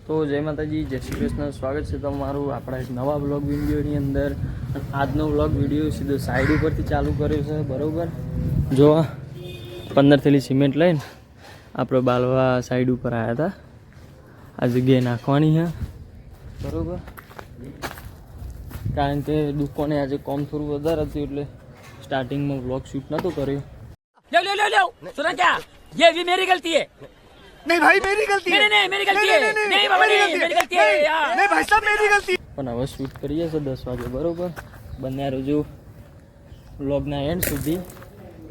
તો જય માતાજી, જય શ્રી કૃષ્ણ. સ્વાગત છે તમારું આપણા એક નવા બ્લોગ વિડીયોની અંદર. આજનો બ્લોગ વિડીયો સીધો સાઈડ ઉપરથી ચાલુ કર્યો છે. બરાબર, જો 15 થેલી સિમેન્ટ લઈને આપણે બાલવા સાઈડ ઉપર આવ્યા હતા. આ જગ્યાએ નાખવાની છે. બરાબર, કારણ કે દુકાને આજે કામ થોડું વધારે હતું એટલે સ્ટાર્ટિંગમાં બ્લોગ શૂટ નહોતો કર્યો. सुना क्या? ये भी मेरी गलती है. नहीं भाई मेरी गलती है. नहीं मेरी गलती है. नहीं बाबा नहीं मेरी गलती है यार. नहीं भाई साहब मेरी गलती. પણ હવે શૂટ કરીએ છીએ 10 વાગે. બરાબર, બન્યા રહેજો વ્લોગના એન્ડ સુધી.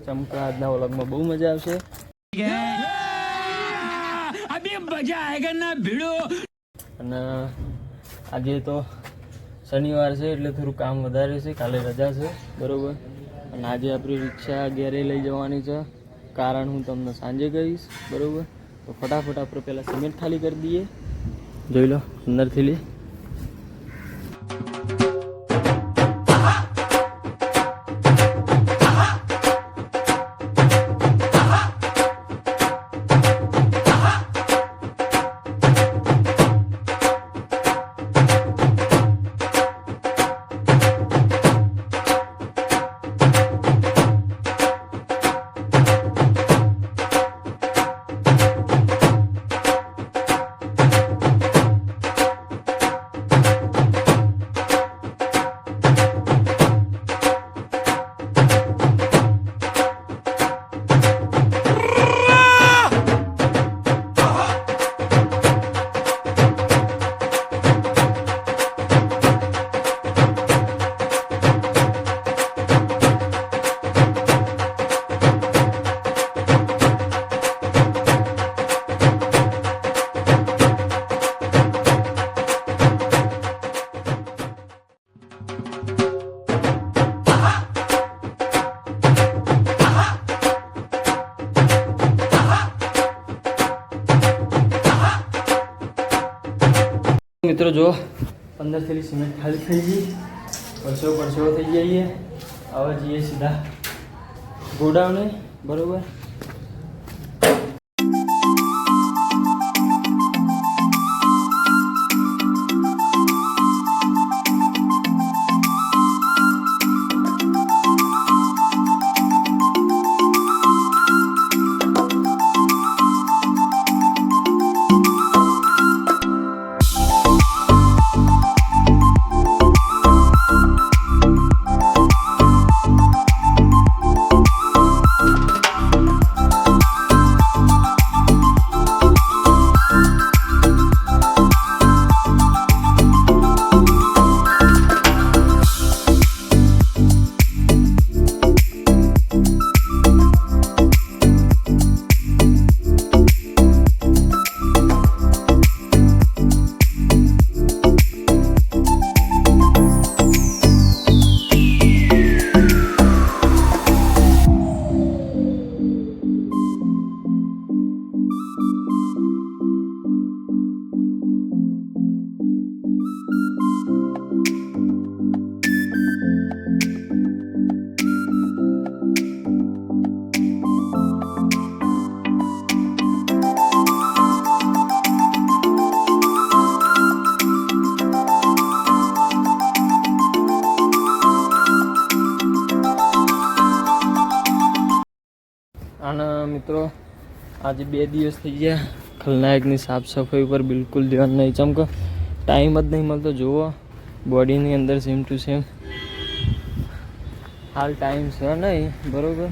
ચમકા આજના વ્લોગમાં બહુ મજા આવશે. अभी मजा आएगा ना भिड़ो. અને આજે તો શનિવાર છે એટલે થોડું કામ વધારે છે. કાલે રજા છે. બરાબર, અને આજે આપણી રિક્ષા ઘેરે લઈ જવાની છે. કારણ હું તમને સાંજે કહીશ. બરાબર, તો ફટાફટ આપણે પહેલાં સિમેન્ટ ખાલી કરી દઈએ. જોઈ લો અંદરથી લે. મિત્રો જો 15 થેલી સિમેન્ટ ખાલી થઈ ગઈ. પરસેવો થઈ જઈએ. હવે જઈએ સીધા ગોડાઉને. બરાબર, આના મિત્રો આજે 2 દિવસ થઈ ગયા. ખલનાયકની સાફ સફાઈ ઉપર બિલકુલ ધ્યાન નહીં. ચમકો ટાઈમ જ નહીં મળતો. જુઓ બોડીની અંદર સેમ ટુ સેમ હાલ ટાઈમ છે નહીં. બરાબર,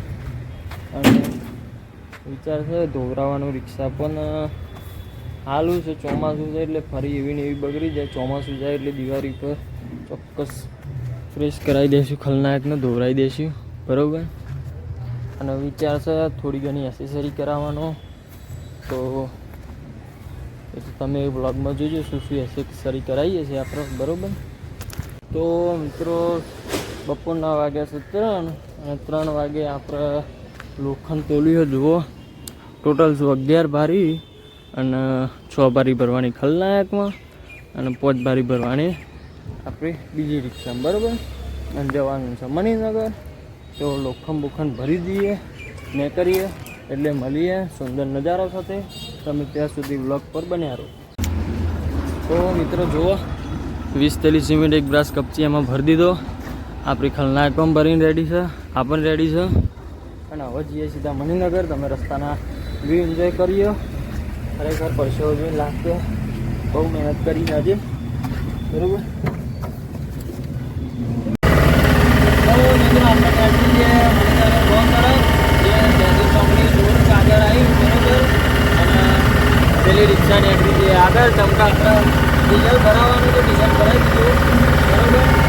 અને વિચાર છે ધોવરાવાનું રિક્ષા પણ હાલું છે. ચોમાસું છે એટલે ફરી એવી ને એવી બગડી જાય. ચોમાસું જાય એટલે દિવાળી પર ચોક્કસ ફ્રેશ કરાવી દઈશું. ખલનાયકને ધોવરાવી દઈશું. બરાબર, અને વિચાર છે થોડી ઘણી એસેસરી કરાવવાનો. તો એ તો તમે બ્લોગમાં જોજો શું શું એસેસરી કરાવીએ છીએ આપણે. બરાબર, તો મિત્રો બપોરના વાગ્યા છે 3 અને 3 વાગે આપણે લોખંડ તોલ્યો. જુઓ ટોટલ 11 બારી અને 6 બારી ભરવાની ખલનાયકમાં અને 5 બારી ભરવાની આપણી બીજી રિક્ષામાં. બરાબર, અને જવાનું છે મણિનગર. તો લોખંડ બોખંડ ભરી દઈએ ને કરીએ એટલે મળીએ સુંદર નજારા સાથે. તમે ત્યાં સુધી વ્લોગ પર બન્યા રહો. તો મિત્રો જુઓ 20 થેલી સિમેન્ટ એક બ્રાસ કપચી એમાં ભરી દીધો. આપણી ખલનાયક પણ ભરીને રેડી છે, આ પણ રેડી છે. અને હવે જઈએ સીધા મણિનગર. તમે રસ્તાના વ્યૂ એન્જોય કરીએ. ખરેખર પરસેવો જોઈને લાગશે, બહુ મહેનત કરીને આજે, બરાબર. તો મિત્રો આપણે બેઠી છીએ મણિનગર ગોળ તરફ, જે જયદીપ ચોકડી રોડ આગળ આવી, બરાબર. અને પેલી રિક્ષા નીકળી છે આગળ. ચમકા ડીઝલ ભરાવાનું તો ડીઝલ ભરાઈ દીધું, બરાબર.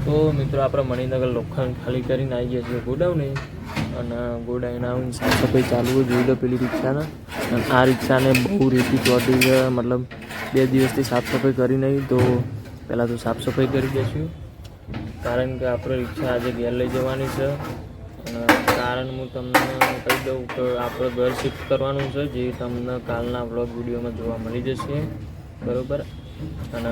તો મિત્રો આપણે મણિનગર લોખંડ ખાલી કરીને આવી ગયા છીએ ગોડાઉને. અને ગોડાઉન આવીને સાફ સફાઈ ચાલુ જોઈ લો પેલી રિક્ષાના. અને આ રિક્ષાને બહુ રેતી ચોટી છે, મતલબ 2 દિવસથી સાફ સફાઈ કરી નહીં. તો પહેલાં તો સાફ સફાઈ કરી દઈશું, કારણ કે આપણે રિક્ષા આજે ઘેર લઈ જવાની છે. કારણ હું તમને કહી દઉં કે આપણે ઘર શિફ્ટ કરવાનું છે, જે તમને કાલના વ્લોગ વિડીયોમાં જોવા મળી જશે, બરાબર. અને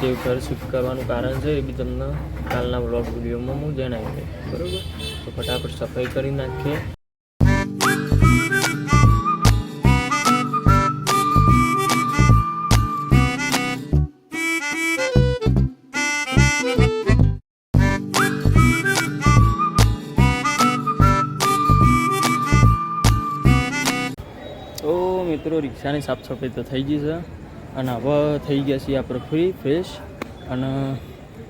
જે ઘર શિફ્ટ કરવાનું કારણ છે એ બી તમને કાલના વ્લોગ વિડીયોમાં હું જણાવી દઈશ, બરાબર. તો ફટાફટ સફાઈ કરી નાખીએ. તો મિત્રો રિક્ષાની સાફ સફાઈ તો થઈ ગઈ છે. અને હવે થઈ ગયા છીએ આપણે ફ્રેશ. અને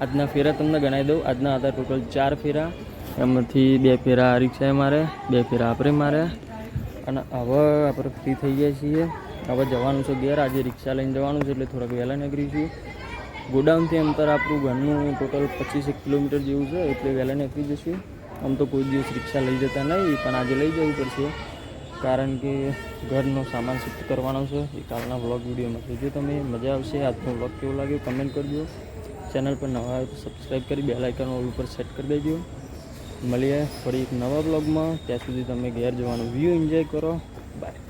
આજના ફેરા તમને ગણાવી દઉં. આજના હતા ટોટલ 4 ફેરા, એમાંથી 2 ફેરા આ રિક્ષાએ મારે, 2 ફેરા આપણે માર્યા. અને હવે આપણે ફ્રી થઈ ગયા છીએ. હવે જવાનું છે ઘેર. આજે રિક્ષા લઈને જવાનું છે એટલે થોડાક વહેલા નીકળીશું. ગોડાઉનથી અંતર આપણું ઘરનું ટોટલ 25 કિલોમીટર જેવું છે, એટલે વહેલા નીકળી જશું. આમ તો કોઈ દિવસ રિક્ષા લઈ જતા નહીં, પણ આજે લઈ જવું પડશે, કારણ કે ઘરનો સામાન શિફ્ટ કરવાનો છે. એ કાલના વ્લોગ વિડીયોમાં જોજો તમે, મજા આવશે. આજનો વ્લોગ કેવો લાગ્યો કમેન્ટ કરજો. ચેનલ પર નવા હોય તો સબસ્ક્રાઈબ કરી બેલ આઇકન ઓલ ઉપર સેટ કરી દેજો. મળીએ ફરી એક નવા વ્લોગમાં. ત્યાં સુધી તમે ઘેર જવાનું વ્યૂ એન્જોય કરો. બાય.